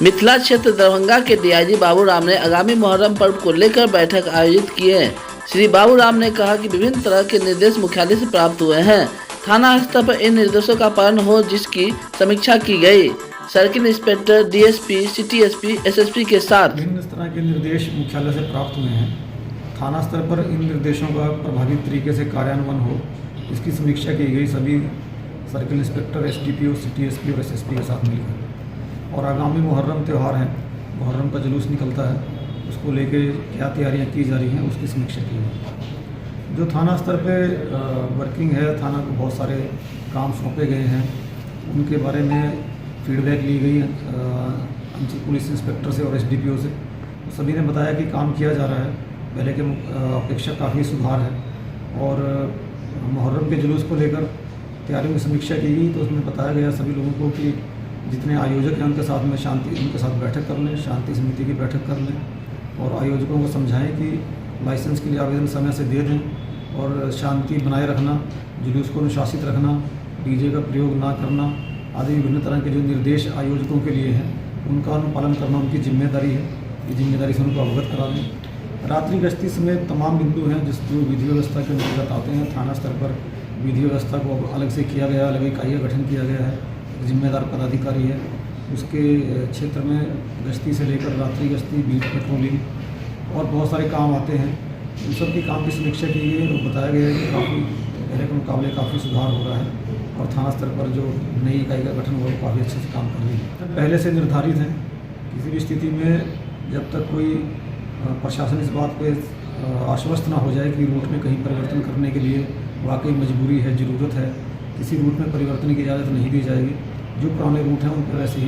मिथिला क्षेत्र दरभंगा के डीआईजी बाबूराम ने आगामी मुहर्रम पर्व को लेकर बैठक आयोजित की है। श्री बाबूराम ने कहा कि विभिन्न तरह के निर्देश मुख्यालय से प्राप्त हुए हैं। थाना स्तर पर इन निर्देशों का पालन हो, जिसकी समीक्षा की गई। Circle inspector, DSP, city SP, SSP के साथ विभिन्न तरह के निर्देश मुख्यालय से प्राप्त हुए हैं। थाना स्तर पर इन निर्देशों का प्रभावी तरीके से कार्यान्वयन हो, इसकी समीक्षा की गई सभी circle inspector, SDPO, city SP और एसएसपी के साथ मिलकर। और आगामी मुहर्रम त्यौहार है, मुहर्रम का जुलूस निकलता है, उसको लेके क्या तैयारियां की जा रही हैं उसकी समीक्षा की गई। जो थाना स्तर पे वर्किंग है, थाना को बहुत सारे काम सौंपे गए हैं, उनके बारे में फीडबैक ली गई अंचल पुलिस इंस्पेक्टर से और एसडीपीओ से। तो सभी ने बताया कि काम किया जा रहा है, पहले के अपेक्षा काफ़ी सुधार है। और मुहर्रम के जुलूस को लेकर तैयारियों की समीक्षा की गई, तो उसमें बताया गया सभी लोगों को कि जितने आयोजक हैं उनके साथ में उनके साथ बैठक कर लें, शांति समिति की बैठक कर लें और आयोजकों को समझाएं कि लाइसेंस के लिए आवेदन समय से दे दें और शांति बनाए रखना, जुलूस को अनुशासित रखना, डीजे का प्रयोग ना करना आदि विभिन्न तरह के जो निर्देश आयोजकों के लिए हैं उनका अनुपालन करना उनकी जिम्मेदारी है। ये जिम्मेदारी से उनको अवगत करा दें। रात्रि गश्ती समेत तमाम बिंदु हैं जिस जो विधि व्यवस्था के अंतर्गत आते हैं। थाना स्तर पर विधि व्यवस्था को अलग से किया गया, अलग इकाई का गठन किया गया है, जिम्मेदार पदाधिकारी है, उसके क्षेत्र में गश्ती से लेकर रात्रि गश्ती, बीट पेट्रोलिंग और बहुत सारे काम आते हैं। उन सब की काम की समीक्षा की गई है और बताया गया है कि काफ़ी पहले के मुकाबले काफ़ी सुधार हो रहा है और थाना स्तर पर जो नई इकाई का गठन हुआ वो काफ़ी अच्छे से काम कर रही है। पहले से निर्धारित हैं, किसी भी स्थिति में जब तक कोई प्रशासन इस बात पर आश्वस्त ना हो जाए कि रूट में कहीं परिवर्तन करने के लिए वाकई मजबूरी है, ज़रूरत है, किसी रूट में परिवर्तन की इजाज़त नहीं दी जाएगी। जो पुराने रूट हैं उन पर वैसे ही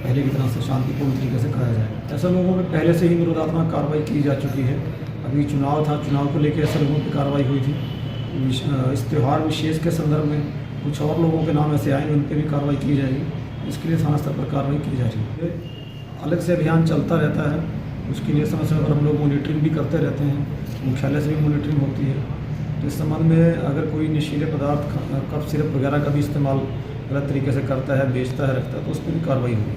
पहले की तरह से शांतिपूर्ण तरीके से कराया जाएगा। ऐसे लोगों में पहले से ही निरोधात्मक कार्रवाई की जा चुकी है। अभी चुनाव था, चुनाव को लेकर ऐसे लोगों पर कार्रवाई हुई थी। इस त्यौहार विशेष के संदर्भ में कुछ और लोगों के नाम ऐसे आएंगे, उन पर भी कार्रवाई की जाएगी। इसके लिए थाना स्तर पर कार्रवाई की जा रही है। अलग से अभियान चलता रहता है, उसके लिए समय समय पर हम लोग मॉनिटरिंग भी करते रहते हैं, मुख्यालय से भी मॉनिटरिंग होती है। इस संबंध में अगर कोई नशीले पदार्थ, कफ सिरप वगैरह का भी इस्तेमाल गलत तरीके से करता है, बेचता है, रखता है, तो उस पर भी कार्रवाई होगी।